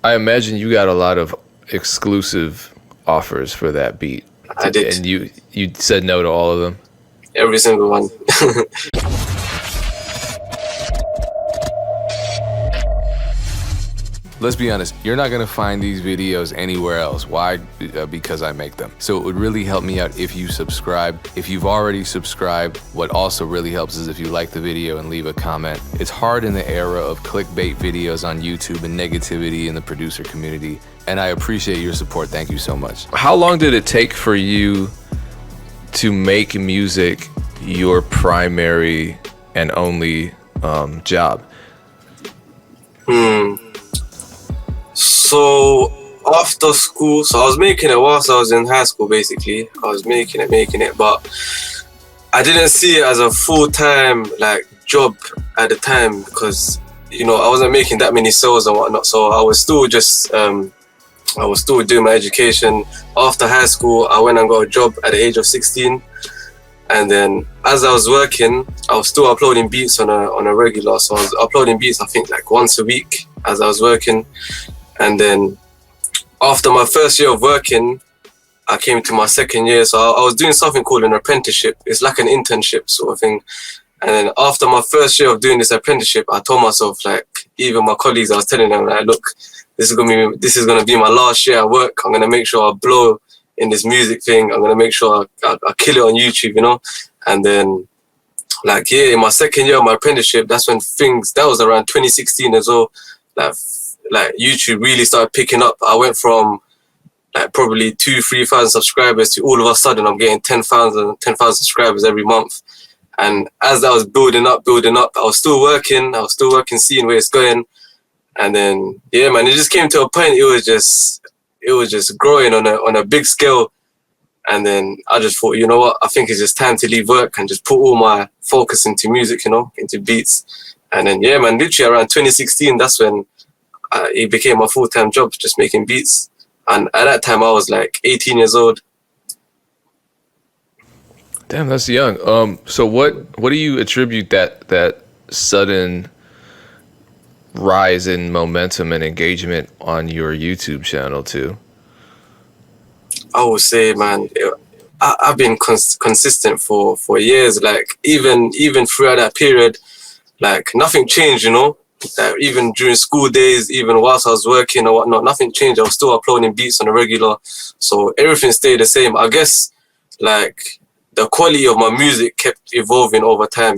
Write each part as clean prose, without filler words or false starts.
I imagine you got a lot of exclusive offers for that beat. I did. And you said no to all of them? Every single one. Let's be honest, you're not gonna find these videos anywhere else. Why? Because I make them. So it would really help me out if you subscribe. If you've already subscribed, what also really helps is if you like the video and leave a comment. It's hard in the era of clickbait videos on YouTube and negativity in the producer community, and I appreciate your support. Thank you so much. How long did it take for you to make music your primary and only job? So after school, so I was making it whilst I was in high school. Basically, I was making it, but I didn't see it as a full-time like job at the time because I wasn't making that many sales and whatnot. So I was still just I was still doing my education. After high school, I went and got a job at the age of 16. And then as I was working, I was still uploading beats on a regular. So I was uploading beats, I think, like once a week as I was working. And then after my first year of working, I came to my second year. So I was doing something called an apprenticeship. It's like an internship sort of thing. And then after my first year of doing this apprenticeship, I told myself, like, even my colleagues, I was telling them, like, look, this is gonna be my last year at work. I'm gonna make sure I blow in this music thing. I'm gonna make sure I kill it on YouTube, And then, like, yeah, in my second year of my apprenticeship, that's when that was around 2016 as well. Like YouTube really started picking up. I went from like probably 2,000-3,000 subscribers to all of a sudden I'm getting 10,000 subscribers every month. And as that was building up, I was still working, seeing where it's going. And then, yeah, man, it just came to a point. It was just growing on a big scale. And then I just thought, you know what? I think it's just time to leave work and just put all my focus into music, into beats. And then, yeah, man, literally around 2016, that's when it became my full-time job, just making beats. And at that time, I was like 18 years old. Damn, that's young. So what do you attribute that sudden rise in momentum and engagement on your YouTube channel to? I would say, man, I've been consistent for years. Like even throughout that period, like nothing changed, Like, even during school days, even whilst I was working or whatnot, nothing changed. I was still uploading beats on a regular, so everything stayed the same. I guess like the quality of my music kept evolving over time,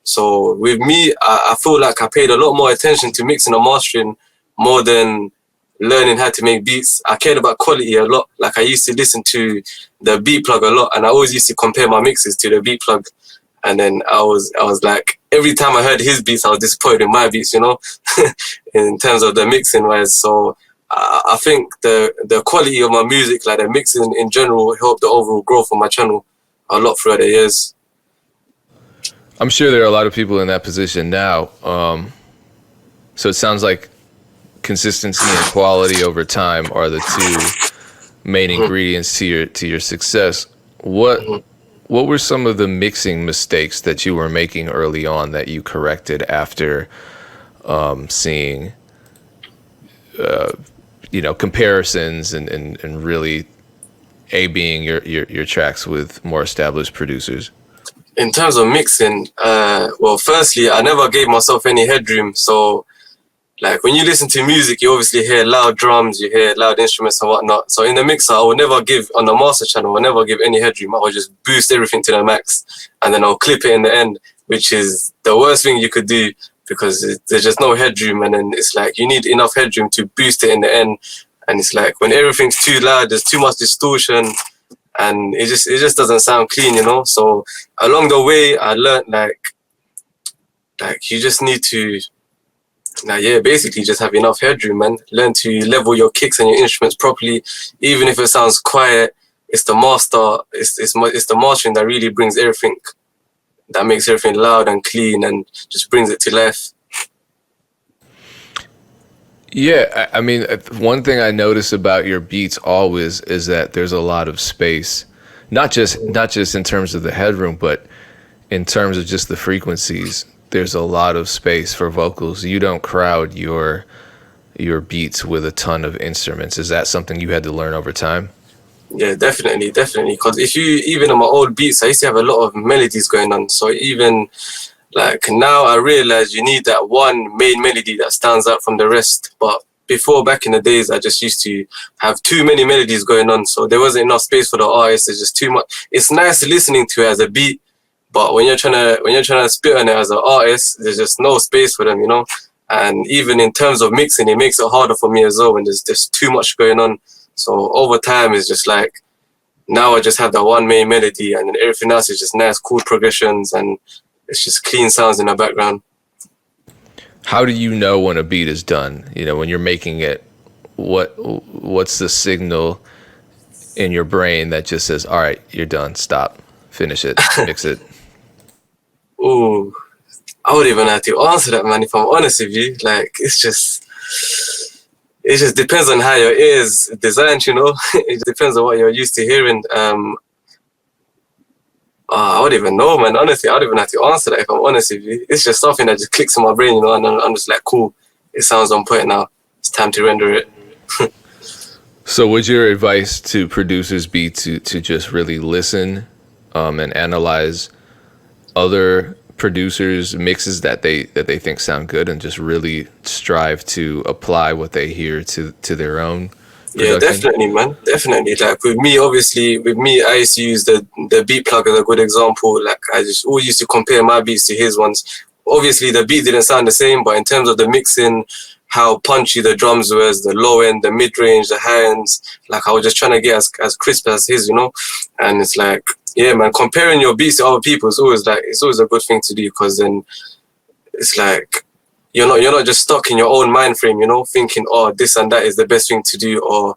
So with me, I feel like I paid a lot more attention to mixing and mastering more than learning how to make beats. I cared about quality a lot. Like I used to listen to the beat plug a lot, and I always used to compare my mixes to the beat plug. And then I was like, every time I heard his beats, I was disappointed in my beats, in terms of the mixing wise. So I think the quality of my music, like the mixing in general, helped the overall growth of my channel a lot throughout the years. I'm sure there are a lot of people in that position now. So it sounds like consistency and quality over time are the two main ingredients to your success. What were some of the mixing mistakes that you were making early on that you corrected after seeing, comparisons and really A-being your tracks with more established producers? In terms of mixing, well, firstly, I never gave myself any headroom. So, like, when you listen to music, you obviously hear loud drums, you hear loud instruments and whatnot. So in the mixer, I would never give, on the master channel, I would never give any headroom. I would just boost everything to the max, and then I'll clip it in the end, which is the worst thing you could do because there's just no headroom. And then it's like, you need enough headroom to boost it in the end. And it's like, when everything's too loud, there's too much distortion, and it just doesn't sound clean, So along the way, I learned like you just need to, basically just have enough headroom, man. Learn to level your kicks and your instruments properly. Even if it sounds quiet, it's the master, it's the mastering that really brings everything, that makes everything loud and clean and just brings it to life. Yeah, I mean, one thing I notice about your beats always is that there's a lot of space, not just in terms of the headroom, but in terms of just the frequencies. There's a lot of space for vocals. You don't crowd your your beats with a ton of instruments? Is that something you had to learn over time? Yeah, definitely. Because if you, even on my old beats, I used to have a lot of melodies going on. So even like now I realize you need that one main melody that stands out from the rest. But before, back in the days, I just used to have too many melodies going on. So there wasn't enough space for the artist. It's just too much. It's nice listening to it as a beat, but when you're trying to spit on it as an artist, there's just no space for them, you know. And even in terms of mixing, it makes it harder for me as well when there's just too much going on. So over time, it's just like now I just have that one main melody, and then everything else is just nice chord progressions, and it's just clean sounds in the background. How do you know when a beat is done? You know, when you're making it, what's the signal in your brain that just says, all right, you're done, stop, finish it, mix it? Ooh, I would even have to answer that, man, if I'm honest with you. Like, it just depends on how your ear is designed, you know. It depends on what you're used to hearing. I don't even know, man. Honestly, I don't even have to answer that if I'm honest with you. It's just something that just clicks in my brain, you know, and I'm just like, cool, it sounds on point now. It's time to render it. So would your advice to producers be to just really listen and analyze other producers' mixes that they think sound good, and just really strive to apply what they hear to their own production? Yeah, definitely, man. Definitely. Like with me, obviously, I used to use the beat plug as a good example. Like I just always used to compare my beats to his ones. Obviously, the beat didn't sound the same, but in terms of the mixing, how punchy the drums was, the low end, the mid range, the high ends, like I was just trying to get as crisp as his, you know. And it's like, yeah, man, comparing your beats to other people is always a good thing to do, because then it's like you're not just stuck in your own mind frame, you know, thinking, oh, this and that is the best thing to do, or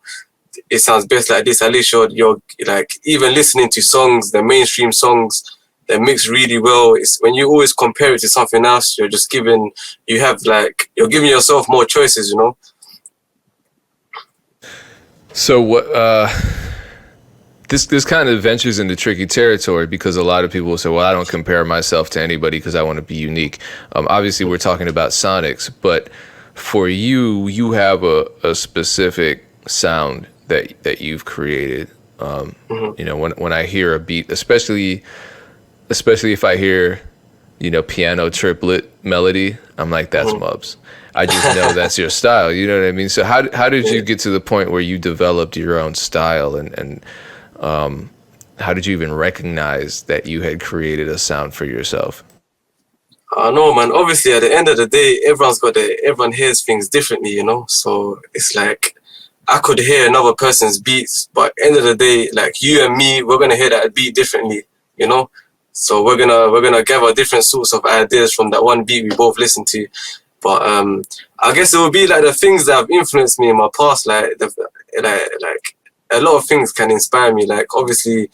it sounds best like this. At least you're like, even listening to songs, the mainstream songs, they mix really well. It's when you always compare it to something else, you're giving yourself more choices, you know. So what? This kind of ventures into tricky territory, because a lot of people will say, well, I don't compare myself to anybody because I want to be unique. Obviously, we're talking about sonics, but for you, you have a specific sound that you've created. You know, when I hear a beat, especially if I hear, you know, piano triplet melody, I'm like, that's Mubz. I just know that's your style. You know what I mean? So how did you get to the point where you developed your own style, and how did you even recognize that you had created a sound for yourself? I know, man. Obviously, at the end of the day, everyone hears things differently, you know. So it's like I could hear another person's beats, but end of the day, like you and me, we're gonna hear that beat differently, you know. So we're gonna gather different sorts of ideas from that one beat we both listen to. But I guess it would be like the things that have influenced me in my past, like a lot of things can inspire me. Like obviously,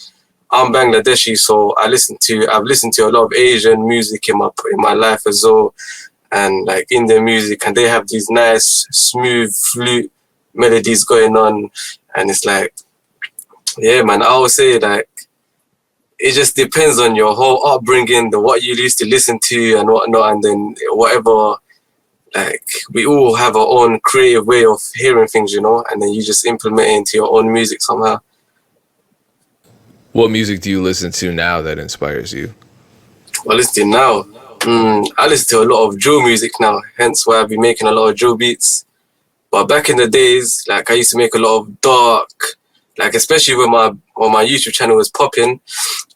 I'm Bangladeshi, so I've listened to a lot of Asian music in my life as well, and like Indian music, and they have these nice smooth flute melodies going on, and it's like, yeah, man, I would say like it just depends on your whole upbringing, what you used to listen to and whatnot, and then whatever. Like we all have our own creative way of hearing things, you know, and then you just implement it into your own music somehow. What music do you listen to now that inspires you? Well, listening now, I listen to a lot of drill music now, hence why I've been making a lot of drill beats. But back in the days, like I used to make a lot of dark, like especially when my YouTube channel was popping,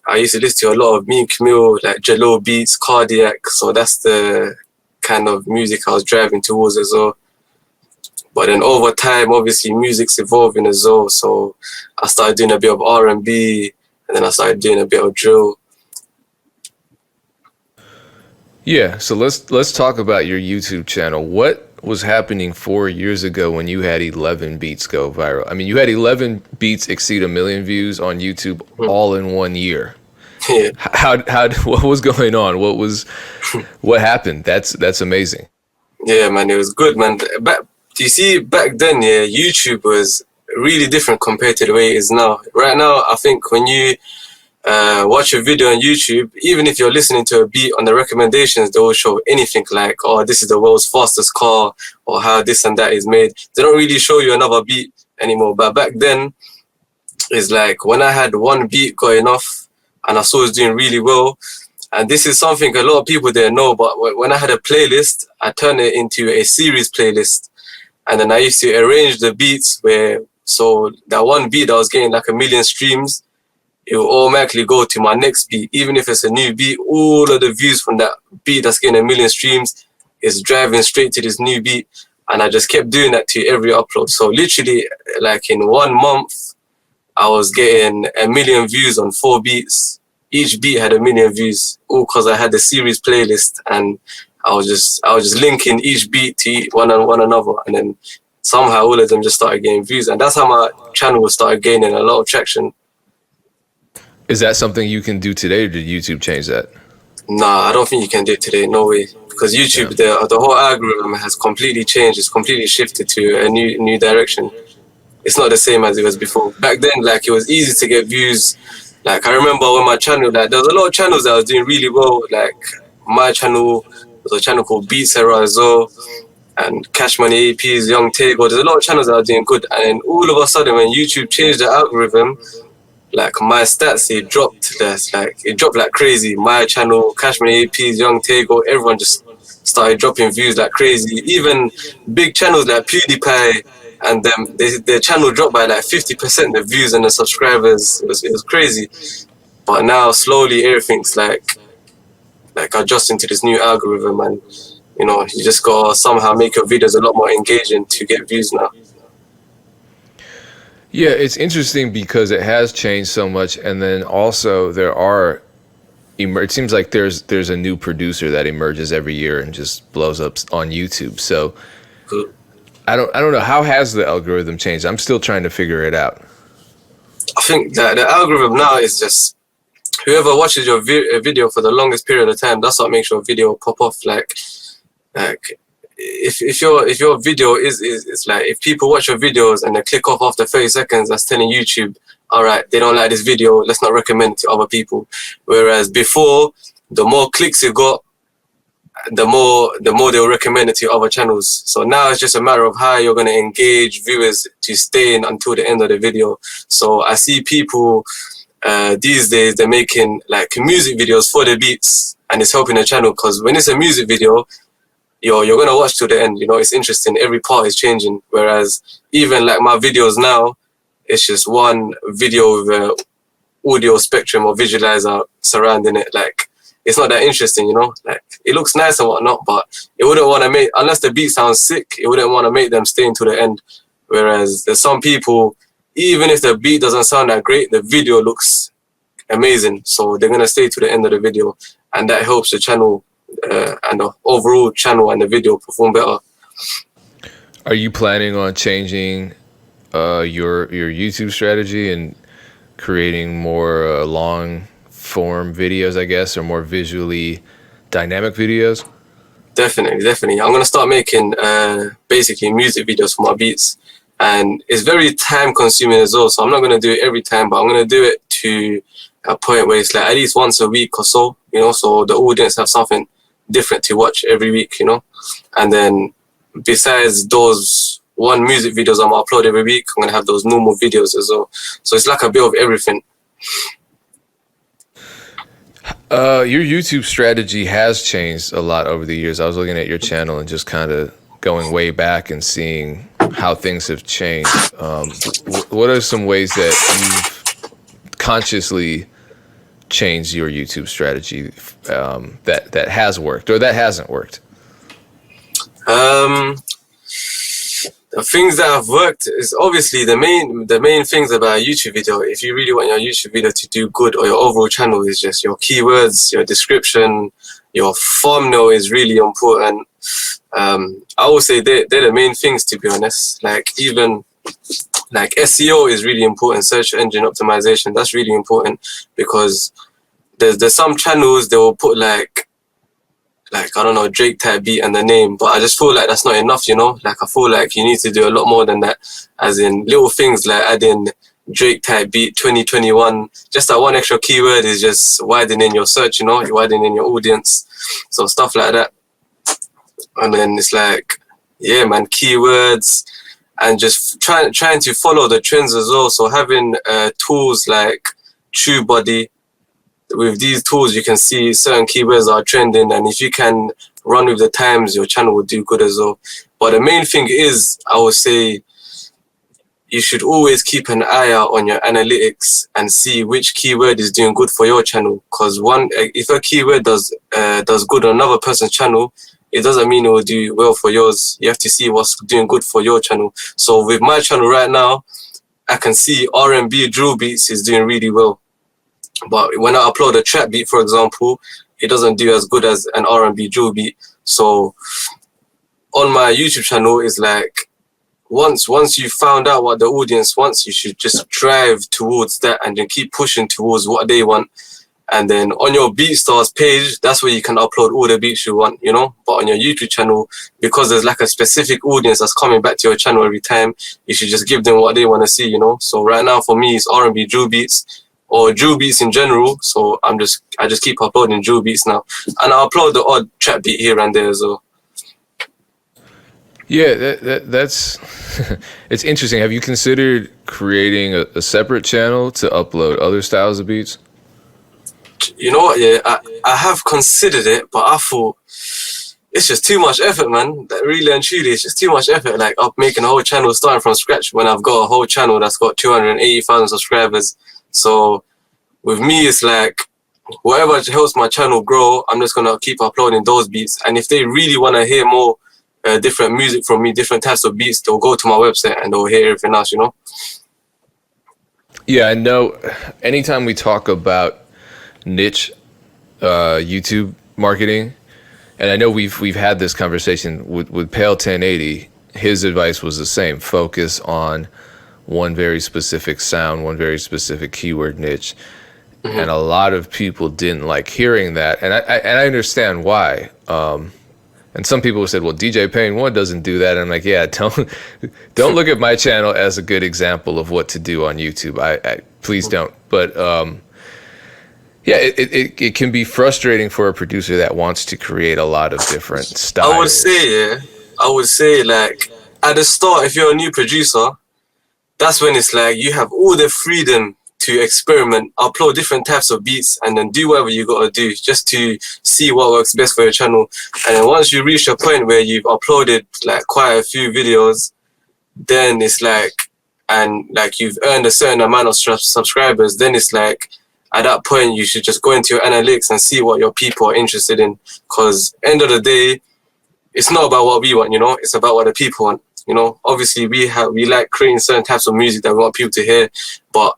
I used to listen to a lot of me and Camille, like Jalil beats, Cardiac. So that's the kind of music I was driving towards as well. But then over time, obviously music's evolving as well. So I started doing a bit of R&B, and then I started doing a bit of drill. Yeah, so let's talk about your YouTube channel. What was happening 4 years ago when you had 11 beats go viral? I mean, you had 11 beats exceed 1 million views on YouTube all in 1 year. Yeah. What was going on? What happened? That's amazing. Yeah, man, it was good, man. You see, back then, yeah, YouTube was really different compared to the way it is now. Right now, I think when you watch a video on YouTube, even if you're listening to a beat, on the recommendations, they will show anything like, oh, this is the world's fastest car, or how this and that is made. They don't really show you another beat anymore. But back then, it's like when I had one beat going off and I saw it was doing really well, and this is something a lot of people didn't know, but when I had a playlist, I turned it into a series playlist. And then I used to arrange the beats where, so that one beat that was getting like 1 million streams, it will automatically go to my next beat. Even if it's a new beat, all of the views from that beat that's getting 1 million streams is driving straight to this new beat. And I just kept doing that to every upload. So literally, like in 1 month, I was getting 1 million views on 4 beats. Each beat had 1 million views, all because I had the series playlist, and I was just linking each beat to one another, and then somehow all of them just started getting views, and that's how my channel started gaining a lot of traction. Is that something you can do today, or did YouTube change that? Nah, I don't think you can do it today. No way, because YouTube, the whole algorithm has completely changed. It's completely shifted to a new direction. It's not the same as it was before. Back then, like, it was easy to get views. Like, I remember when my channel, like, there was a lot of channels that was doing really well. Like, my channel was a channel called beatstars as well, and Cash Money APs, Young Tego. There's a lot of channels that are doing good. And then all of a sudden, when YouTube changed the algorithm, like, my stats, it dropped like crazy. My channel, Cash Money APs, Young Tego, everyone just started dropping views like crazy. Even big channels like PewDiePie, and their channel dropped by like 50%, the views and the subscribers. It was crazy. But now slowly everything's like adjusting to this new algorithm, and you know, you just gotta somehow make your videos a lot more engaging to get views now. Yeah, it's interesting because it has changed so much, and then also it seems like there's a new producer that emerges every year and just blows up on YouTube. So I don't know, how has the algorithm changed? I'm still trying to figure it out. I think that the algorithm now is just whoever watches your video for the longest period of time, that's what makes your video pop off. Like if your video is like, if people watch your videos and they click off after 30 seconds, that's telling YouTube, all right, they don't like this video, let's not recommend it to other people. Whereas before, the more clicks you got, the more they'll recommend it to other channels. So now it's just a matter of how you're going to engage viewers to stay in until the end of the video. So I see people these days, they're making like music videos for the beats, and it's helping the channel, because when it's a music video, you're going to watch to the end. You know, it's interesting. Every part is changing. Whereas even like my videos now, it's just one video with an audio spectrum or visualizer surrounding it. Like, it's not that interesting, you know? Like, it looks nice and whatnot, but it wouldn't want to make, unless the beat sounds sick, it wouldn't want to make them stay until the end. Whereas there's some people, even if the beat doesn't sound that great, the video looks amazing. So they're going to stay to the end of the video. And that helps the channel and the overall channel and the video perform better. Are you planning on changing your YouTube strategy and creating more long form videos, I guess, or more visually dynamic videos? Definitely. I'm going to start making basically music videos for my beats. And it's very time consuming as well. So I'm not going to do it every time, but I'm going to do it to a point where it's like at least once a week or so, you know, so the audience have something different to watch every week, you know. And then besides those one music videos I'm going to upload every week, I'm going to have those normal videos as well. So it's like a bit of everything. Your YouTube strategy has changed a lot over the years. I was looking at your channel and just kind of going way back and seeing how things have changed. What are some ways that you've consciously changed your YouTube strategy that has worked or that hasn't worked? The things that have worked is obviously the main things about a YouTube video. If you really want your YouTube video to do good, or your overall channel, is just your keywords, your description, your thumbnail is really important. I would say they're the main things, to be honest. Like, even like SEO is really important. Search engine optimization, that's really important, because there's some channels they will put like I don't know, Drake type beat and the name, but I just feel like that's not enough, you know. Like, I feel like you need to do a lot more than that, as in little things like adding Drake type beat 2021. Just that one extra keyword is just widening your search, you know, you're widening your audience. So stuff like that. And then it's like, yeah, man, keywords and just trying to follow the trends as well. So having tools like TubeBuddy, with these tools you can see certain keywords are trending, and if you can run with the times, your channel will do good as well. But the main thing is, I would say, you should always keep an eye out on your analytics and see which keyword is doing good for your channel. Because if a keyword does good on another person's channel, it doesn't mean it will do well for yours. You have to see what's doing good for your channel. So with my channel right now, I can see R&B drill beats is doing really well. But when I upload a trap beat, for example, it doesn't do as good as an R&B drill beat. So on my YouTube channel, it's like, once you found out what the audience wants, you should just drive towards that and then keep pushing towards what they want. And then on your BeatStars page, that's where you can upload all the beats you want, you know. But on your YouTube channel, because there's like a specific audience that's coming back to your channel every time, you should just give them what they want to see, you know. So right now for me, it's R&B drill beats or drill beats in general. So I just keep uploading drill beats now, and I upload the odd trap beat here and there as well. Yeah, that's it's interesting. Have you considered creating a separate channel to upload other styles of beats? You know what, yeah, I have considered it, but I thought it's just too much effort, man. Really and truly, it's just too much effort. Like, I'm making a whole channel starting from scratch when I've got a whole channel that's got 280,000 subscribers. So with me, it's like, whatever helps my channel grow, I'm just gonna keep uploading those beats. And if they really want to hear more different music from me, different types of beats, they'll go to my website and they'll hear everything else, you know? Yeah, I know. Anytime we talk about niche YouTube marketing, and I know we've had this conversation with Pale 1080. His advice was the same: focus on one very specific sound, one very specific keyword niche. Mm-hmm. And a lot of people didn't like hearing that, and I understand why. And some people said, well, DJ Payne 1 doesn't do that. And I'm like, yeah, don't look at my channel as a good example of what to do on YouTube. I please don't. But yeah, it can be frustrating for a producer that wants to create a lot of different styles. I would say like at the start, if you're a new producer, that's when it's like you have all the freedom to experiment, upload different types of beats, and then do whatever you gotta do just to see what works best for your channel. And then once you reach a point where you've uploaded like quite a few videos, then it's like, and like you've earned a certain amount of subscribers, then it's like, at that point you should just go into your analytics and see what your people are interested in. Because end of the day, it's not about what we want, you know, it's about what the people want. You know, obviously we like creating certain types of music that we want people to hear, but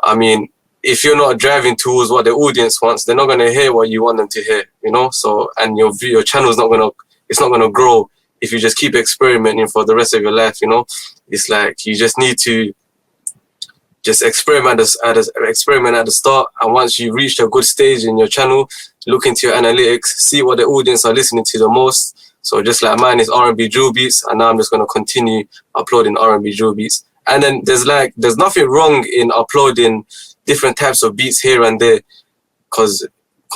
I mean, if you're not driving towards what the audience wants, they're not gonna hear what you want them to hear, you know. So, and your channel's not gonna grow if you just keep experimenting for the rest of your life, you know. It's like you just need to just experiment at the start, and once you reach a good stage in your channel, look into your analytics, see what the audience are listening to the most. So just like mine is R&B drill beats, and now I'm just gonna continue uploading R&B drill beats. And then there's nothing wrong in uploading different types of beats here and there, cause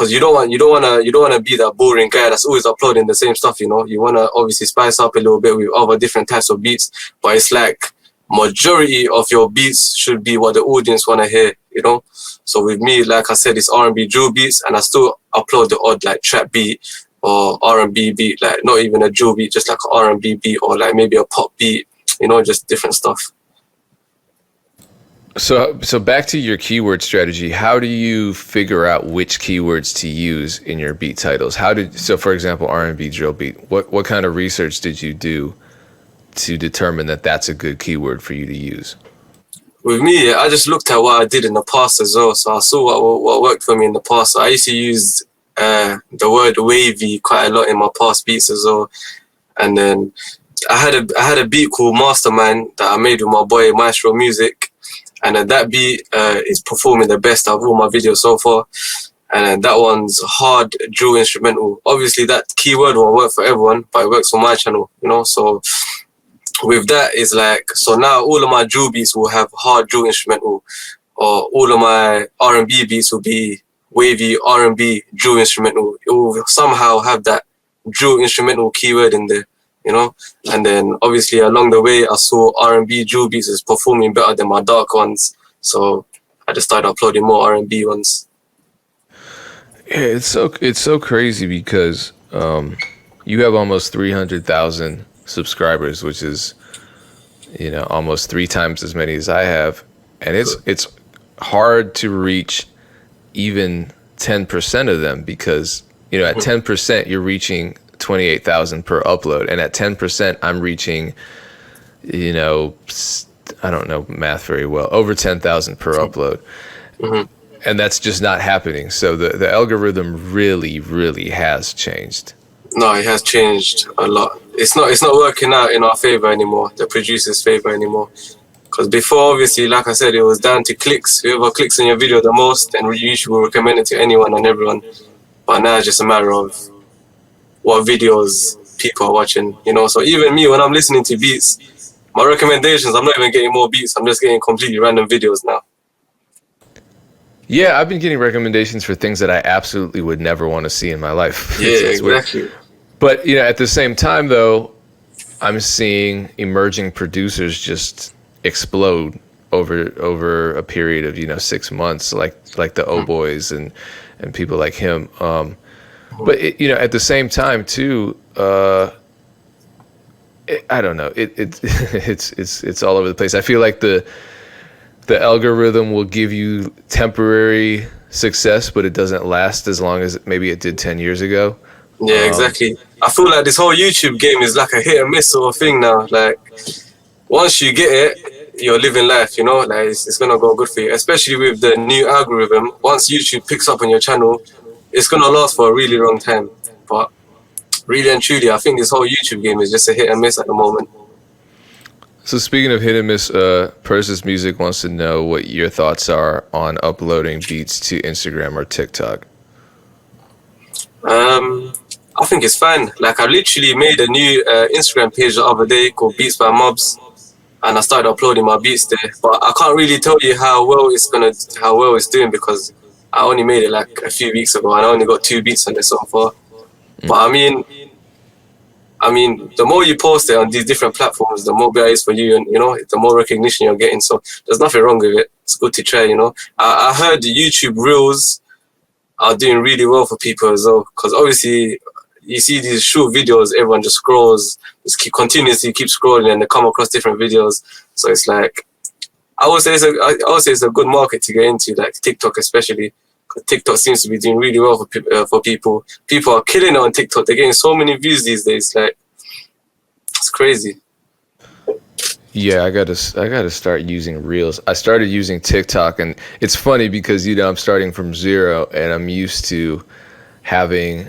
you don't wanna be that boring guy that's always uploading the same stuff, you know. You wanna obviously spice up a little bit with other different types of beats, but it's like majority of your beats should be what the audience wanna hear, you know. So with me, like I said, it's R&B drill beats, and I still upload the odd like trap beat or R&B beat, like not even a drill beat, just like an R&B beat or like maybe a pop beat, you know, just different stuff. So back to your keyword strategy, how do you figure out which keywords to use in your beat titles? So for example, R&B drill beat, what kind of research did you do to determine that that's a good keyword for you to use? With me, I just looked at what I did in the past as well. So I saw what worked for me in the past. So I used to use the word wavy quite a lot in my past beats as well. And then I had a beat called Mastermind that I made with my boy Maestro Music. And then that beat is performing the best out of all my videos so far. And then that one's hard drill instrumental. Obviously that keyword won't work for everyone, but it works for my channel, you know. So with that is like, so now all of my drill beats will have hard drill instrumental, or all of my R&B beats will be wavy R&B drill instrumental. It will somehow have that drill instrumental keyword in there, you know. And then obviously along the way, I saw R&B drill beats is performing better than my dark ones, so I just started uploading more R&B ones. Yeah, it's so crazy because you have almost 300,000 subscribers, which is, you know, almost 3 times as many as I have, and it's hard to reach even 10% of them, because, you know, at 10% you're reaching 28,000 per upload, and at 10% I'm reaching, you know, I don't know math very well, over 10,000 per upload. Mm-hmm. And that's just not happening. So the algorithm really has changed. No, it has changed a lot. It's not working out in our favor anymore, the producer's favor anymore. Because before, obviously, like I said, it was down to clicks. Whoever clicks on your video the most, and YouTube will recommend it to anyone and everyone. But now it's just a matter of what videos people are watching, you know. So even me, when I'm listening to beats, my recommendations, I'm not even getting more beats. I'm just getting completely random videos now. Yeah, I've been getting recommendations for things that I absolutely would never want to see in my life. Yeah, exactly. Weird. But, you know, at the same time, though, I'm seeing emerging producers just explode over a period of, you know, 6 months, like the O Boys and people like him. But it, you know, at the same time, too, I don't know. It's all over the place. I feel like the algorithm will give you temporary success, but it doesn't last as long as maybe it did 10 years ago. Yeah, exactly. I feel like this whole YouTube game is like a hit and miss sort of thing now. Like, once you get it, you're living life, you know? Like, it's going to go good for you, especially with the new algorithm. Once YouTube picks up on your channel, it's going to last for a really long time. But really and truly, I think this whole YouTube game is just a hit and miss at the moment. So speaking of hit and miss, Persis Music wants to know what your thoughts are on uploading beats to Instagram or TikTok. I think it's fine. Like, I literally made a new Instagram page the other day called Beats by Mubz, and I started uploading my beats there. But I can't really tell you how well it's doing, because I only made it like a few weeks ago and I only got 2 beats on it so far. But I mean, the more you post it on these different platforms, the more better it is for you, and, you know, the more recognition you're getting. So there's nothing wrong with it. It's good to try, you know. I heard the YouTube Reels are doing really well for people as well, because obviously you see these short videos, everyone just scrolls, continuously keep scrolling, and they come across different videos. So it's like, I would say it's a good market to get into, like TikTok especially, because TikTok seems to be doing really well for people. People are killing it on TikTok. They're getting so many views these days. Like, it's crazy. Yeah, I gotta start using Reels. I started using TikTok, and it's funny because, you know, I'm starting from zero, and I'm used to having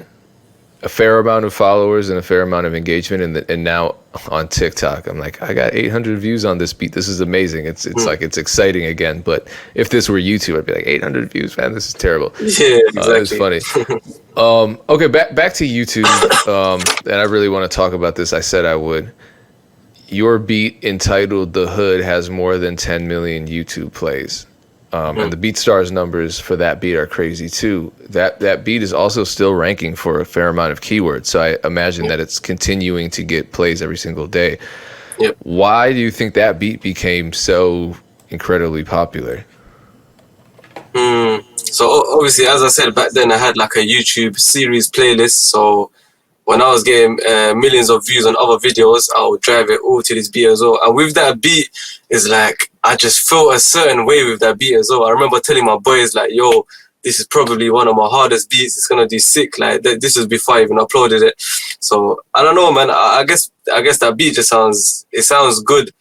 a fair amount of followers and a fair amount of engagement, and now on TikTok, I'm like, I got 800 views on this beat. This is amazing. It's like, it's exciting again. But if this were YouTube, I'd be like, 800 views, man, this is terrible. Yeah, exactly. It's funny. Okay, back to YouTube, and I really want to talk about this. I said I would. Your beat entitled "The Hood" has more than 10 million YouTube plays. And the BeatStars numbers for that beat are crazy too. That beat is also still ranking for a fair amount of keywords. So I imagine that it's continuing to get plays every single day. Yep. Why do you think that beat became so incredibly popular? So obviously, as I said back then, I had like a YouTube series playlist. So when I was getting millions of views on other videos, I would drive it all to this beat as well. And with that beat, it's like, I just felt a certain way with that beat as well. I remember telling my boys, like, yo, this is probably one of my hardest beats. It's gonna do sick. Like, this is before I even uploaded it. So I don't know, man. I guess that beat just sounds good.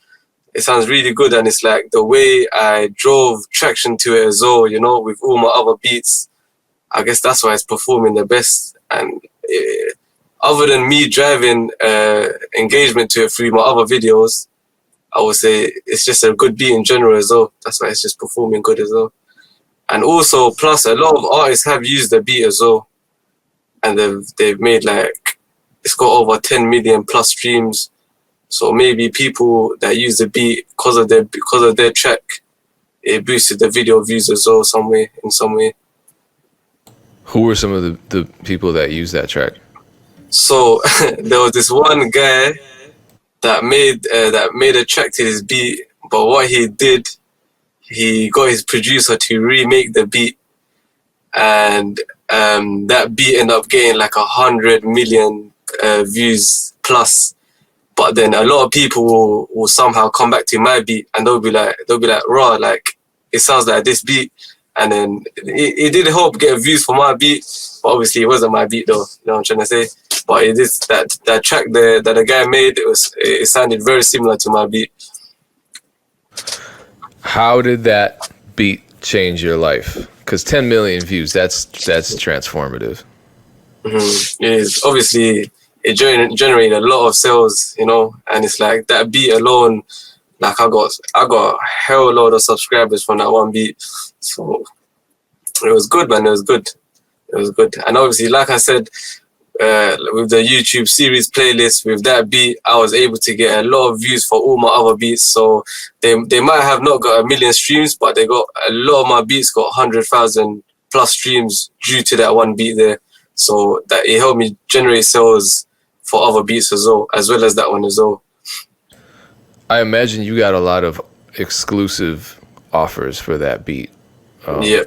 It sounds really good, and it's like the way I drove traction to it as well, you know, with all my other beats. I guess that's why it's performing the best. And other than me driving engagement to it through my other videos, I would say it's just a good beat in general as well. That's why it's just performing good as well. And also, plus, a lot of artists have used the beat as well, and they've made like, it's got over 10 million plus streams. So maybe people that use the beat because of their track, it boosted the video views as well in some way. Who were some of the people that used that track? So there was this one guy that made a track to his beat, but what he did, he got his producer to remake the beat, and that beat ended up getting like 100 million views plus. But then a lot of people will somehow come back to my beat and they'll be like, raw, like it sounds like this beat. And then it did help get views for my beat, but obviously it wasn't my beat though. You know what I'm trying to say? But it is that track that the guy made. It sounded very similar to my beat. How did that beat change your life? Because 10 million views, that's transformative. Mm-hmm. It is. Obviously, it generated a lot of sales, you know, and it's like that beat alone, like I got a hell load of subscribers from that one beat. So it was good, man. It was good. And obviously, like I said, with the YouTube series playlist, with that beat, I was able to get a lot of views for all my other beats. So they might have not got 1 million streams, but they got a lot of my beats got 100,000 plus streams due to that one beat there. So that it helped me generate sales for other beats as well as that one as well. I imagine you got a lot of exclusive offers for that beat. Yeah,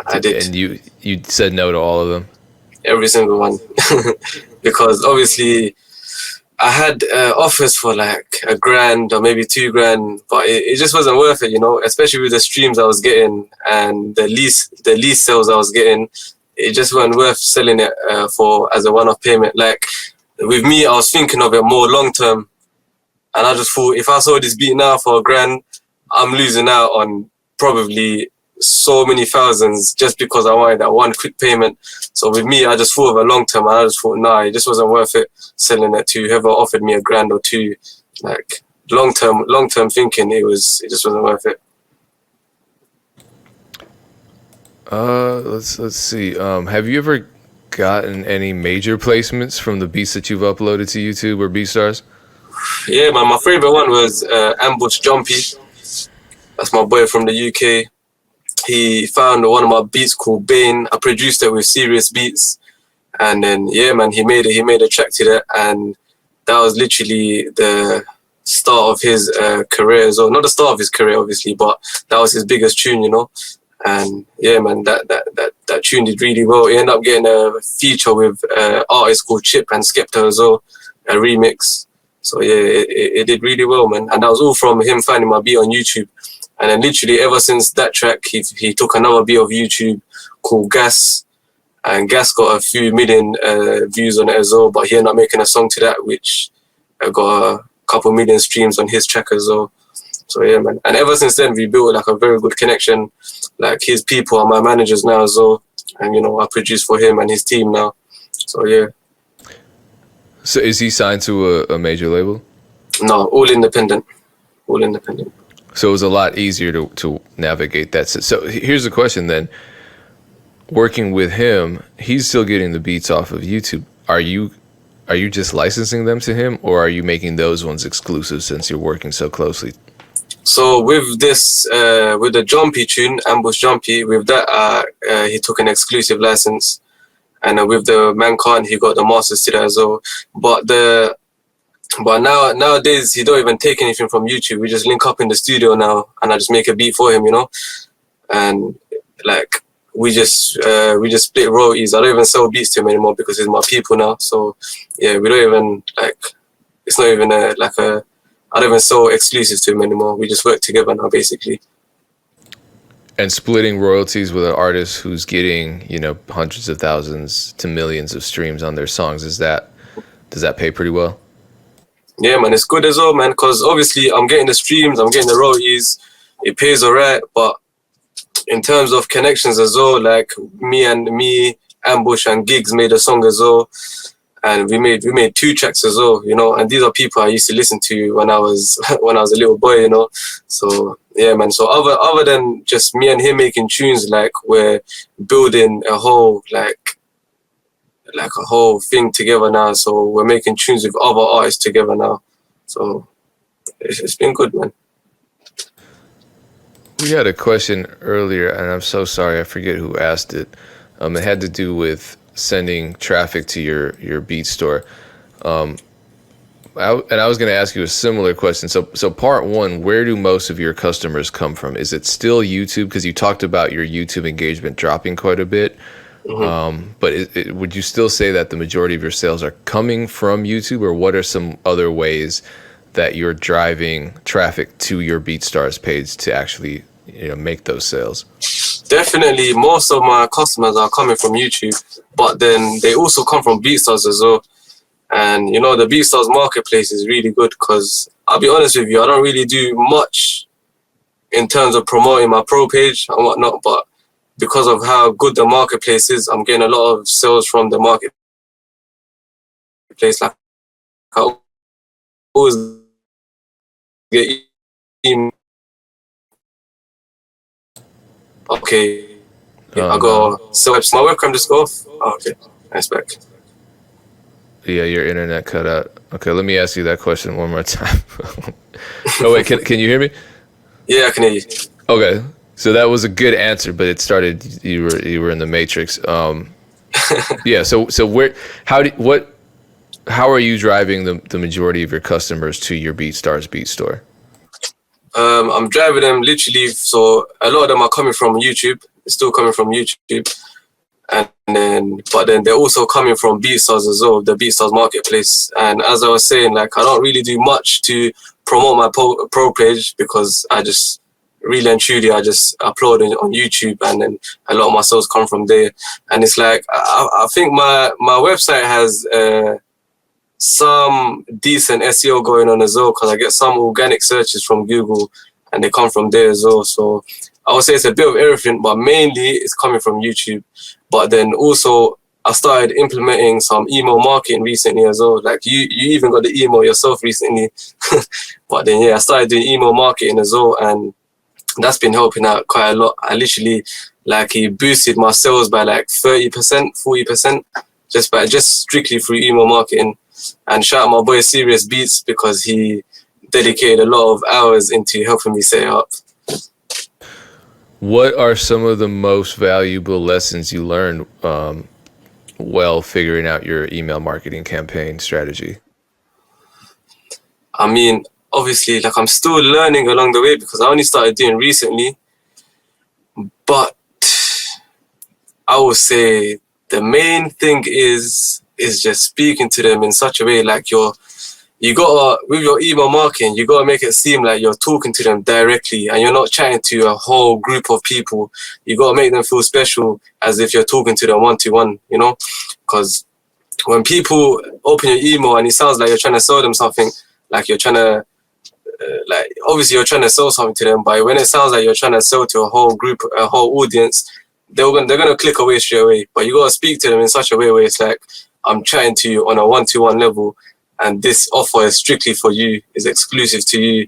I did. And you said no to all of them? Every single one. Because obviously I had offers for like $1,000 or maybe $2,000, but it just wasn't worth it, you know, especially with the streams I was getting and the lease sales I was getting. It just wasn't worth selling it for as a one-off payment. Like with me, I was thinking of it more long-term, and I just thought if I sold this beat now for $1,000, I'm losing out on probably so many thousands just because I wanted that one quick payment. So with me, I just thought of a long term, and I just thought, nah, it just wasn't worth it selling it to whoever offered me $1,000 or $2,000. Like long term thinking, it just wasn't worth it. Let's see. Have you ever gotten any major placements from the beats that you've uploaded to YouTube or BeatStars? Yeah, man. My favorite one was Ambush Jumpy. That's my boy from the UK. He found one of my beats called Bane. I produced it with Serious Beats, and then yeah, man, he made a track to that, and that was literally the start of his career as well. Not the start of his career, obviously, but that was his biggest tune, you know. And yeah, man, that tune did really well. He ended up getting a feature with artist called Chip and Skepta as well, a remix. So yeah, it did really well, man. And that was all from him finding my beat on YouTube. And then literally ever since that track, he took another beat of YouTube called Gas. And Gas got a few million views on it as well. But he ended up making a song to that, which got a couple million streams on his track as well. So yeah, man. And ever since then, we built like a very good connection. Like his people are my managers now as well. And, you know, I produce for him and his team now. So yeah. So is he signed to a major label? No, all independent. All independent. So it was a lot easier to navigate that. So here's the question then. Working with him, he's still getting the beats off of YouTube. Are you just licensing them to him, or are you making those ones exclusive since you're working so closely? So with this, with the Jumpy tune, Ambush Jumpy, with that, he took an exclusive license. And with the Mankind, he got the masters to that as well. But nowadays he don't even take anything from YouTube. We just link up in the studio now, and I just make a beat for him, you know. And like we just split royalties. I don't even sell beats to him anymore because he's my people now. So yeah, we don't even like. It's not even I don't even sell exclusives to him anymore. We just work together now, basically. And splitting royalties with an artist who's getting, you know, hundreds of thousands to millions of streams on their songs, does that pay pretty well? Yeah, man, it's good as well, man, because obviously I'm getting the streams, I'm getting the royalties, it pays alright, but in terms of connections as well, like me, Ambush and Gigs made a song as well, and we made 2 tracks as well, you know, and these are people I used to listen to when I was a little boy, you know. So yeah, man. So other than just me and him making tunes, like we're building a whole like a whole thing together now. So we're making tunes with other artists together now. So it's been good, man. We had a question earlier, and I'm so sorry, I forget who asked it. It had to do with sending traffic to your beat store. I was going to ask you a similar question. So part one, where do most of your customers come from? Is it still YouTube? Because you talked about your YouTube engagement dropping quite a bit. But would you still say that the majority of your sales are coming from YouTube, or what are some other ways that you're driving traffic to your BeatStars page to actually, make those sales? Definitely, most of my customers are coming from YouTube, but then they also come from BeatStars as well. And the BeatStars marketplace is really good because I'll be honest with you, I don't really do much in terms of promoting my pro page and whatnot, but because of how good the marketplace is, I'm getting a lot of sales from the marketplace. Like I always get email. Okay, I got so my webcam just go off. Oh, okay, nice back. Yeah, your internet cut out. Okay, let me ask you that question one more time. Oh wait, can you hear me? Yeah, I can hear you. Okay, so that was a good answer, but it started. You were in the matrix. Yeah. So how are you driving the majority of your customers to your BeatStars beat store? I'm driving them literally. So a lot of them are coming from YouTube. They're still coming from YouTube. But then they're also coming from BeatStars as well, the BeatStars marketplace. And as I was saying, like I don't really do much to promote my pro page because I just really and truly I just upload on YouTube, and then a lot of my sales come from there. And it's like I think my website has some decent SEO going on as well because I get some organic searches from Google and they come from there as well. So I would say it's a bit of everything, but mainly it's coming from YouTube. But then also I started implementing some email marketing recently as well. Like you even got the email yourself recently. But then I started doing email marketing as well, and that's been helping out quite a lot. I literally it boosted my sales by like 30%, 40% just strictly through email marketing. And shout out my boy Serious Beats because he dedicated a lot of hours into helping me set it up. What are some of the most valuable lessons you learned while figuring out your email marketing campaign strategy? I mean, obviously, I'm still learning along the way because I only started doing recently. But I would say the main thing is just speaking to them in such a way you gotta, with your email marketing, you gotta make it seem like you're talking to them directly and you're not chatting to a whole group of people. You gotta make them feel special as if you're talking to them one-to-one, because when people open your email and it sounds like you're trying to sell them something, like you're trying to, obviously you're trying to sell something to them, but when it sounds like you're trying to sell to a whole group, a whole audience, they're gonna click away straight away. But you gotta speak to them in such a way where it's like, I'm chatting to you on a one-to-one level, and this offer is strictly for you, is exclusive to you.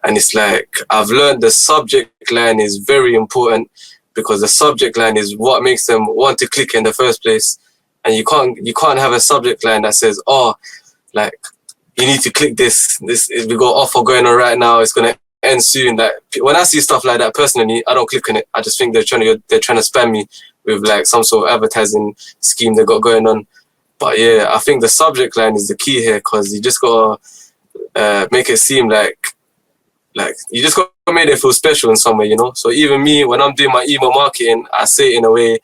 And it's like, I've learned the subject line is very important because the subject line is what makes them want to click in the first place. And you can't have a subject line that says, you need to click this. We got an offer going on right now. It's gonna end soon. Like when I see stuff like that, personally, I don't click on it. I just think they're trying to spam me with some sort of advertising scheme they got going on. But I think the subject line is the key here because you just gotta make it seem like you just gotta make it feel special in some way, So even me, when I'm doing my email marketing, I say it in a way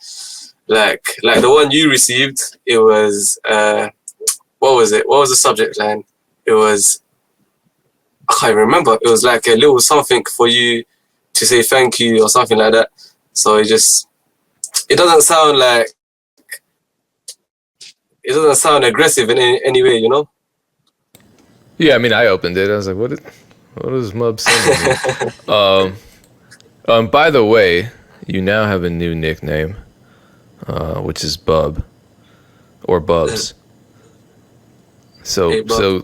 like the one you received. It was what was it? What was the subject line? It was, I can't remember. It was like a little something for you to say thank you or something like that. So it doesn't sound aggressive in any way, Yeah, I mean, I opened it. I was like, what is Mubz sending me? By the way, you now have a new nickname, which is Bub or Bubs. So, hey, Bub. So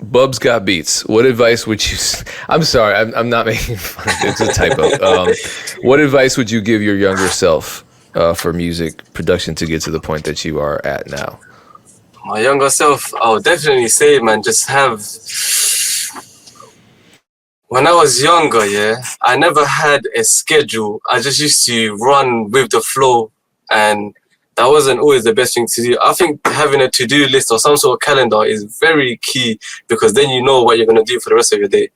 Bubs got beats. What advice would you? I'm sorry, I'm not making fun. It's a typo. What advice would you give your younger self for music production to get to the point that you are at now? My younger self, I would definitely say, man, just have When I was younger, yeah, I never had a schedule. I just used to run with the flow, and that wasn't always the best thing to do. I think having a to-do list or some sort of calendar is very key, because then you know what you're gonna do for the rest of your day.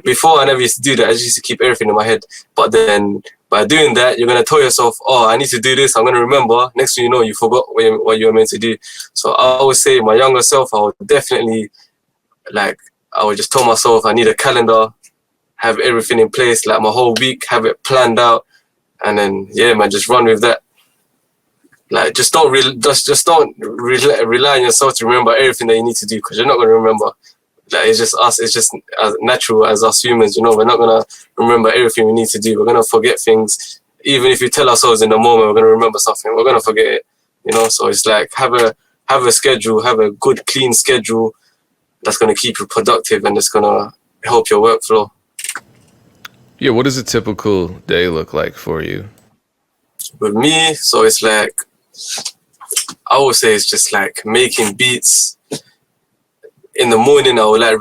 Before, I never used to do that. I just used to keep everything in my head. But then by doing that, you're gonna tell yourself, "Oh, I need to do this. I'm gonna remember." Next thing you know, you forgot what you were meant to do. So I would say, my younger self, I would definitely, like, I would just tell myself I need a calendar, have everything in place, like my whole week, have it planned out, and then yeah, man, just run with that. Like, just don't rely on yourself to remember everything that you need to do, because you're not gonna remember. Like, it's just us. It's just as natural as us humans. We're not gonna remember everything we need to do. We're gonna forget things. Even if we tell ourselves in the moment we're gonna remember something, we're gonna forget it. So it's like, have a schedule, have a good clean schedule that's gonna keep you productive and that's gonna help your workflow. Yeah, what does a typical day look like for you? With me, so it's like, I would say it's just like making beats. In the morning, I would like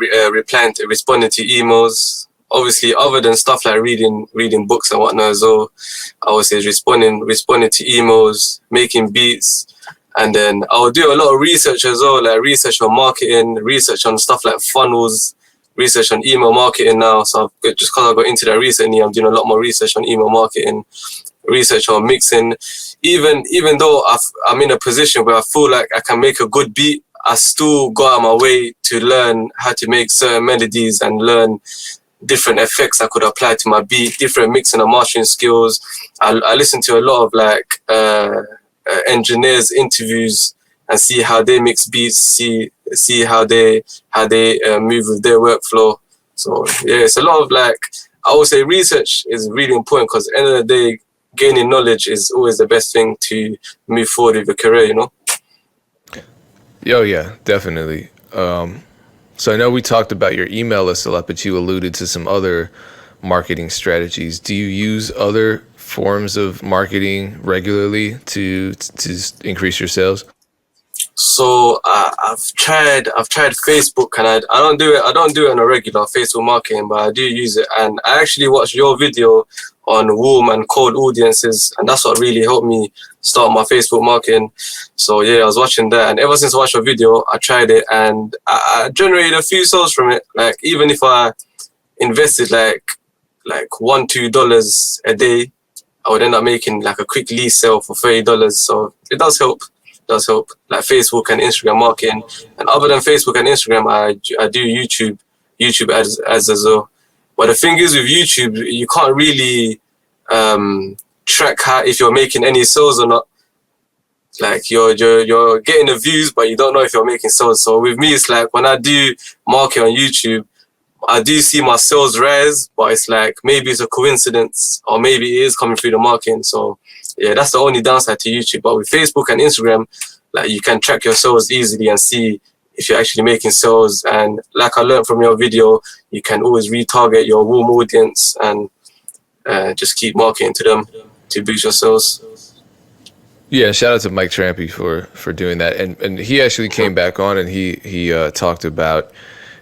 responding to emails. Obviously, other than stuff like reading books and whatnot as well, I would say responding to emails, making beats, and then I would do a lot of research as well, like research on marketing, research on stuff like funnels, research on email marketing now. So just because I got into that recently, I'm doing a lot more research on email marketing, research on mixing. Even though I'm in a position where I feel like I can make a good beat, I still go out of my way to learn how to make certain melodies and learn different effects I could apply to my beat, different mixing and mastering skills. I listen to a lot of like engineers' interviews and see how they mix beats, see how they move with their workflow. So yeah, it's a lot of, like, I would say research is really important, because at the end of the day, gaining knowledge is always the best thing to move forward with your career. Oh yeah, definitely. So I know we talked about your email list a lot, but you alluded to some other marketing strategies. Do you use other forms of marketing regularly to increase your sales? So I've tried Facebook, and I don't do it on a regular, Facebook marketing, but I do use it. And I actually watched your video on warm and cold audiences, and that's what really helped me start my Facebook marketing. So yeah, I was watching that, and ever since I watched your video, I tried it, and I generated a few sales from it. Like, even if I invested like $1-2 a day, I would end up making like a quick lead sale for $30. So it does help. Like Facebook and Instagram marketing. And other than Facebook and Instagram, I do YouTube ads as well. But the thing is, with YouTube, you can't really track how, if you're making any sales or not. Like, you're getting the views, but you don't know if you're making sales. So with me, it's like, when I do market on YouTube, I do see my sales rise, but it's like, maybe it's a coincidence, or maybe it is coming through the marketing. So yeah, that's the only downside to YouTube. But with Facebook and Instagram, like, you can track your sales easily and see if you're actually making sales. And like I learned from your video, you can always retarget your warm audience and just keep marketing to them to boost your sales. Yeah, shout out to Mike Trampy for doing that. And he actually came back on, and he talked about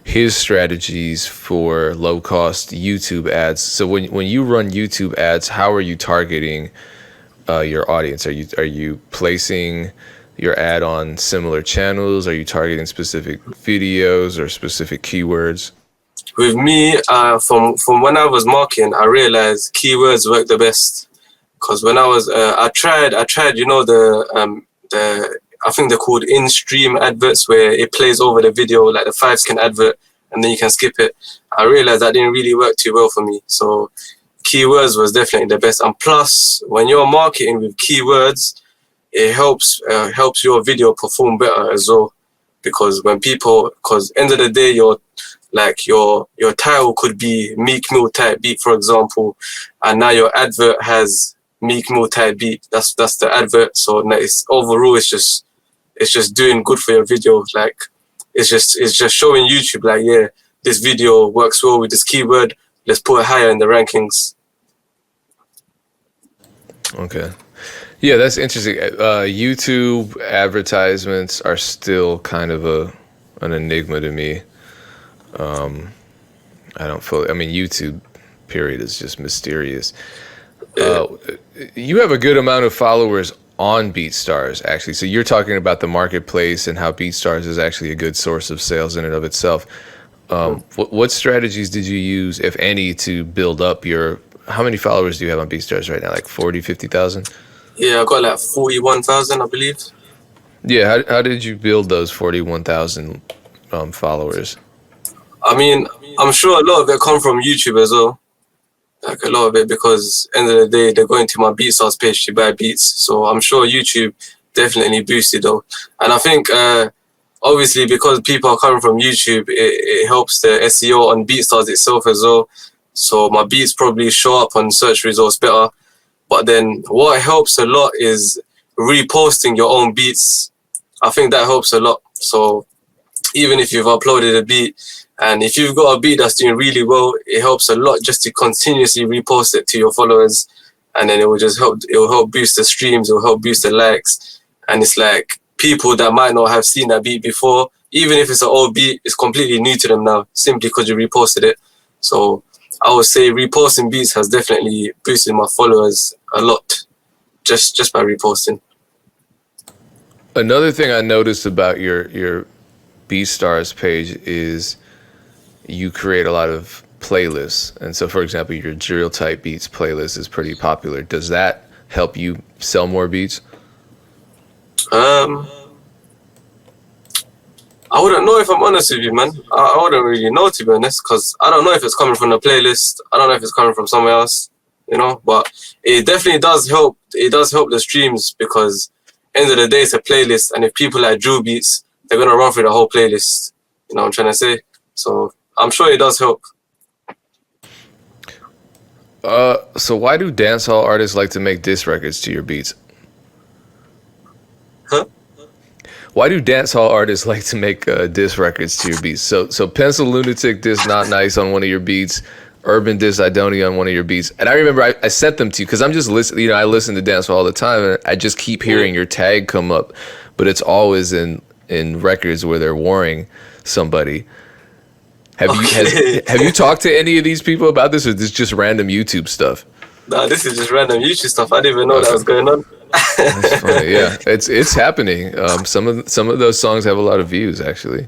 his strategies for low cost YouTube ads. So when you run YouTube ads, how are you targeting your audience? Are you placing your ad on similar channels? Are you targeting specific videos or specific keywords? With me, from when I was marketing, I realized keywords work the best. Because when I was, I tried, the I think they're called in-stream adverts, where it plays over the video, like the 5-second advert, and then you can skip it. I realized that didn't really work too well for me. So keywords was definitely the best. And plus, when you're marketing with keywords, it helps your video perform better as well. Because end of the day, your title could be Meek Mill type beat, for example, and now your advert has Meek Mill type beat. That's the advert. So overall, it's just doing good for your video. Like, it's just showing YouTube, like, yeah, this video works well with this keyword. Let's put it higher in the rankings. Okay. Yeah, that's interesting. YouTube advertisements are still kind of an enigma to me. I don't fully. I mean, YouTube, period, is just mysterious. Yeah. You have a good amount of followers on BeatStars, actually. So you're talking about the marketplace and how BeatStars is actually a good source of sales in and of itself. What strategies did you use, if any, to build up your? How many followers do you have on BeatStars right now? Like 40, 50,000? Yeah, I got like 41,000, I believe. Yeah. How did you build those 41,000 followers? I mean, I'm sure a lot of it come from YouTube as well. Like a lot of it, because end of the day, they're going to my BeatStars page to buy beats. So I'm sure YouTube definitely boosted though. And I think obviously because people are coming from YouTube, it helps the SEO on BeatStars itself as well. So my beats probably show up on search results better. But then what helps a lot is reposting your own beats. I think that helps a lot. So even if you've uploaded a beat, and if you've got a beat that's doing really well, it helps a lot just to continuously repost it to your followers, and then it will just help. It will help boost the streams. It will help boost the likes, and it's like people that might not have seen that beat before, even if it's an old beat, it's completely new to them now, simply because you reposted it. So I would say reposting beats has definitely boosted my followers a lot, just by reposting. Another thing I noticed about your BeatStars page is you create a lot of playlists. And so, for example, your drill type beats playlist is pretty popular. Does that help you sell more beats? I wouldn't know, if I'm honest with you, man. I wouldn't really know, to be honest, because I don't know if it's coming from the playlist. I don't know if it's coming from somewhere else, you know. But it definitely does help. It does help the streams, because end of the day, it's a playlist, and if people like drill beats, they're gonna run through the whole playlist. You know what I'm trying to say? So I'm sure it does help. So why do dancehall artists like to make diss records to your beats? Huh? Why do dancehall artists like to make diss records to your beats? So Pencil Lunatic diss Not Nice on one of your beats, Urban diss Idonia on one of your beats. And I remember I sent them to you because I'm just listening. You know, I listen to dancehall all the time, and I just keep hearing your tag come up, but it's always in records where they're warring somebody. Have you talked to any of these people about this, or is this just random YouTube stuff? Nah, this is just random YouTube stuff. I didn't even know that was going on. That's funny. Yeah, it's happening. Some of those songs have a lot of views, actually.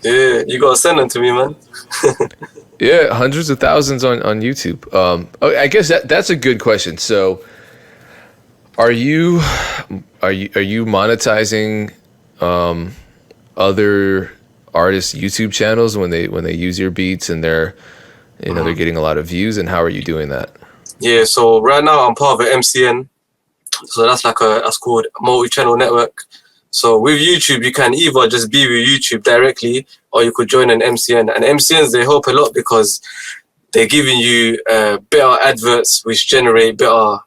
Yeah, you gotta send them to me, man. Yeah, hundreds of thousands on YouTube. I guess that's a good question. So, are you monetizing other artists' YouTube channels when they use your beats and they're getting a lot of views, and how are you doing that? Yeah, so right now I'm part of an MCN. So that's called multi-channel network. So with YouTube, you can either just be with YouTube directly, or you could join an MCN. And MCNs, they help a lot because they're giving you better adverts, which generate better,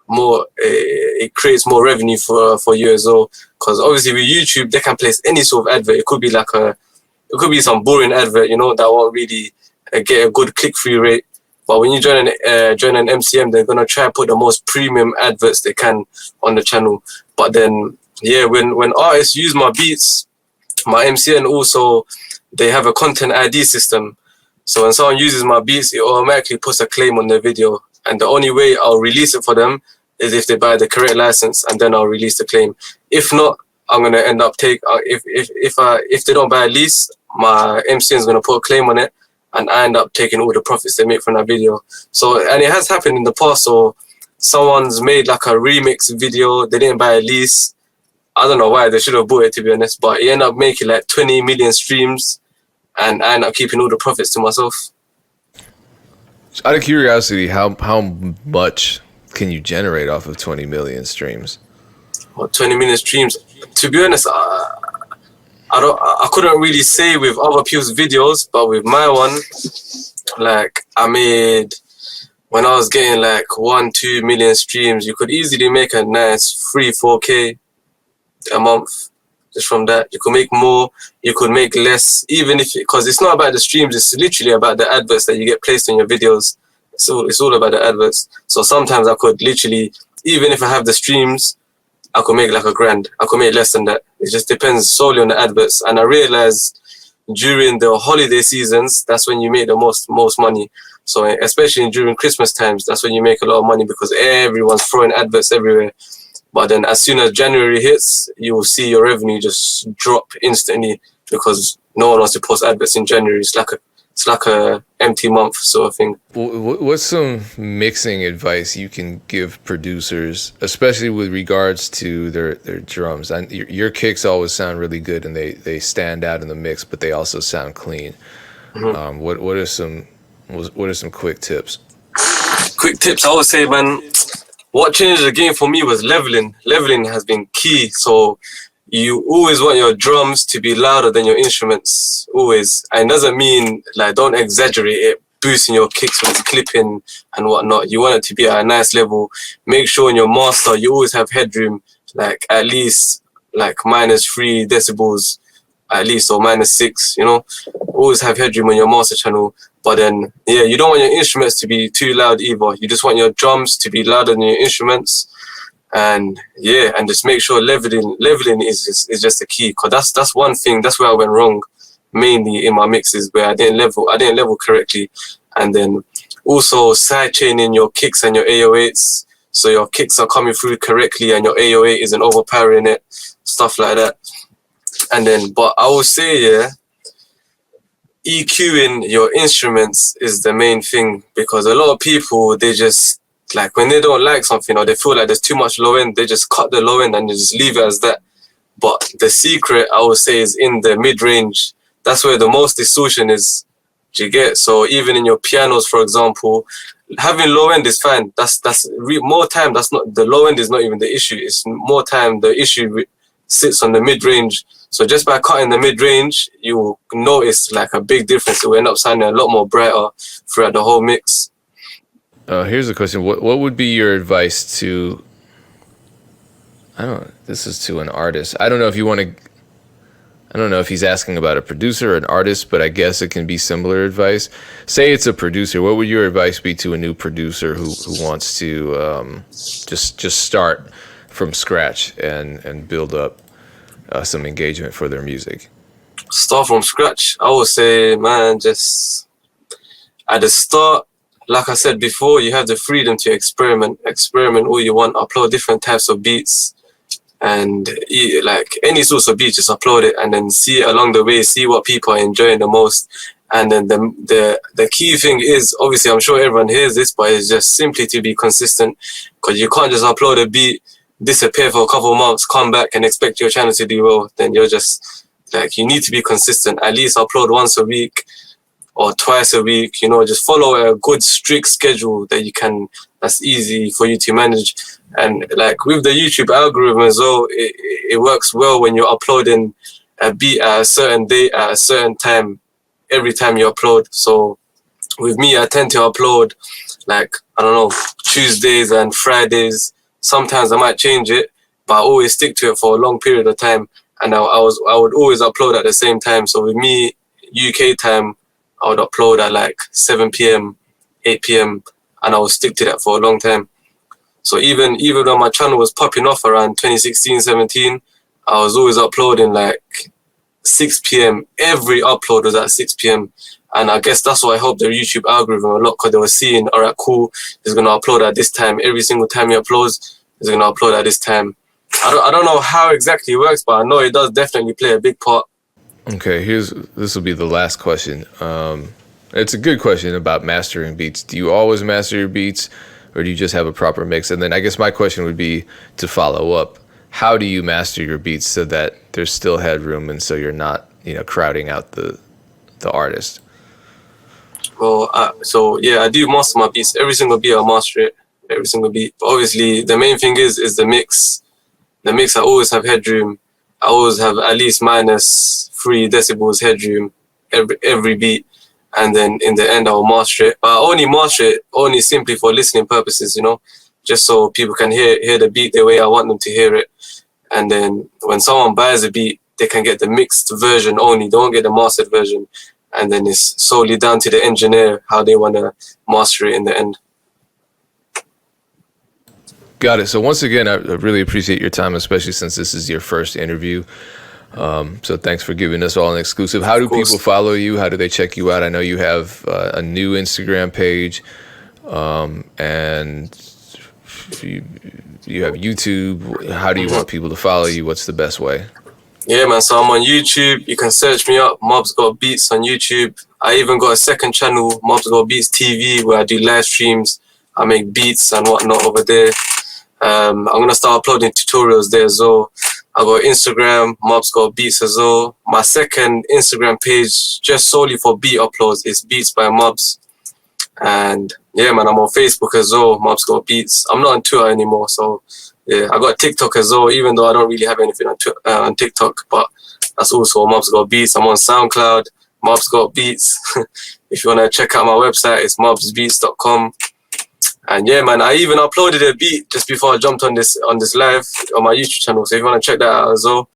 more. It creates more revenue for you as well. Because obviously with YouTube, they can place any sort of advert. It could be some boring advert, that won't really get a good click-through rate. But when you join an MCM, they're gonna try to put the most premium adverts they can on the channel. But then, yeah, when artists use my beats, my MCN also, they have a content ID system. So when someone uses my beats, it automatically puts a claim on their video. And the only way I'll release it for them is if they buy the correct license, and then I'll release the claim. If not, I'm gonna end up if they don't buy a lease, my MCN is gonna put a claim on it, and I end up taking all the profits they make from that video. So, and it has happened in the past. So someone's made like a remix video, they didn't buy a lease. I don't know why, they should have bought it, to be honest, but it ended up making like 20 million streams, and I end up keeping all the profits to myself. Out of curiosity, how much can you generate off of 20 million streams? Well, 20 million streams, to be honest, I couldn't really say with other people's videos, but with my one, I made, when I was getting 1-2 million streams, you could easily make a nice 3-4K a month just from that. You could make more, you could make less, because it's not about the streams, it's literally about the adverts that you get placed on your videos. It's all about the adverts. So sometimes I could literally, even if I have the streams, I could make $1,000. I could make less than that. It just depends solely on the adverts. And I realized during the holiday seasons, that's when you make the most money. So especially during Christmas times, that's when you make a lot of money because everyone's throwing adverts everywhere. But then as soon as January hits, you will see your revenue just drop instantly because no one wants to post adverts in January. It's like a empty month sort of thing. What's some mixing advice you can give producers, especially with regards to their drums? And your kicks always sound really good and they stand out in the mix, but they also sound clean. Mm-hmm. What are some quick tips? Quick tips, I would say, man, what changed the game for me was leveling. Leveling has been key. So you always want your drums to be louder than your instruments, always. And it doesn't mean, like, don't exaggerate it, boosting your kicks when it's clipping and whatnot. You want it to be at a nice level. Make sure in your master, you always have headroom, like at least like -3 decibels, at least, or -6, you know. Always have headroom on your master channel. But then, yeah, you don't want your instruments to be too loud either. You just want your drums to be louder than your instruments. And yeah, and just make sure leveling is just the key. Cause that's one thing. That's where I went wrong, mainly in my mixes, where I didn't level correctly. And then also side chaining your kicks and your 808s, so your kicks are coming through correctly and your 808 isn't overpowering it, stuff like that. And then, but I would say, yeah, EQing your instruments is the main thing, because a lot of people, they just, like, when they don't like something or they feel like there's too much low end, they just cut the low end and they just leave it as that. But the secret, I would say, is in the mid-range. That's where the most distortion is. Do you get? So even in your pianos, for example, having low end is fine. More time, that's not, the low end is not even the issue. It's more time, the issue sits on the mid-range. So just by cutting the mid-range, you will notice like a big difference. It will end up sounding a lot more brighter throughout the whole mix. Here's a question. What would be your advice to, this is to an artist. I don't know if he's asking about a producer or an artist, but I guess it can be similar advice. Say it's a producer. What would your advice be to a new producer who wants to just start from scratch and build up some engagement for their music? Start from scratch. I would say, man, just at the start, like I said before, you have the freedom to experiment all you want, upload different types of beats, and like any source of beat, just upload it and then see it along the way, see what people are enjoying the most. And then the key thing is, obviously, I'm sure everyone hears this, but it's just simply to be consistent, because you can't just upload a beat, disappear for a couple of months, come back and expect your channel to do well. Then you're just like, you need to be consistent. At least upload once a week or twice a week, you know, just follow a good strict schedule that's easy for you to manage. And like with the YouTube algorithm as well, it works well when you're uploading a beat at a certain date, at a certain time, every time you upload. So with me, I tend to upload like, I don't know, Tuesdays and Fridays. Sometimes I might change it, but I always stick to it for a long period of time. And I would always upload at the same time. So with me, UK time, I would upload at like 7 p.m., 8 p.m., and I would stick to that for a long time. So even though my channel was popping off around 2016, 17, I was always uploading like 6 p.m. Every upload was at 6 p.m. And I guess that's what helped the YouTube algorithm a lot, because they were seeing, all right, cool, he's going to upload at this time. Every single time he uploads, he's going to upload at this time. I don't know how exactly it works, but I know it does definitely play a big part. Okay, this will be the last question. It's a good question about mastering beats. Do you always master your beats, or do you just have a proper mix? And then I guess my question would be, to follow up, how do you master your beats so that there's still headroom and so you're not, crowding out the artist? Well, so yeah, I do master my beats. Every single beat I master it, every single beat. But obviously, the main thing is the mix. The mix, I always have headroom. I always have at least -3 decibels headroom every beat, and then in the end I'll master it. But I only master it only simply for listening purposes, just so people can hear the beat the way I want them to hear it. And then when someone buys a beat, they can get the mixed version only. They won't get the mastered version. And then it's solely down to the engineer how they want to master it in the end. Got it. So once again, I really appreciate your time, especially since this is your first interview. So thanks for giving us all an exclusive. How do people follow you? How do they check you out? I know you have a new Instagram page, and you have YouTube. How do you want people to follow you? What's the best way? Yeah, man. So I'm on YouTube. You can search me up. Mubz Got Beats on YouTube. I even got a second channel, Mubz Got Beats TV, where I do live streams. I make beats and whatnot over there. I'm gonna start uploading tutorials there as well. I got Instagram, Mubz Got Beats as well. My second Instagram page, just solely for beat uploads, is Beats by Mubz. And yeah, man, I'm on Facebook as well, Mubz Got Beats. I'm not on Twitter anymore, so yeah, I got TikTok as well, even though I don't really have anything on TikTok, but that's also Mubz Got Beats. I'm on SoundCloud, Mubz Got Beats. If you want to check out my website, it's mubzbeats.com. And yeah, man, I even uploaded a beat just before I jumped on this live on my YouTube channel. So if you want to check that out as well,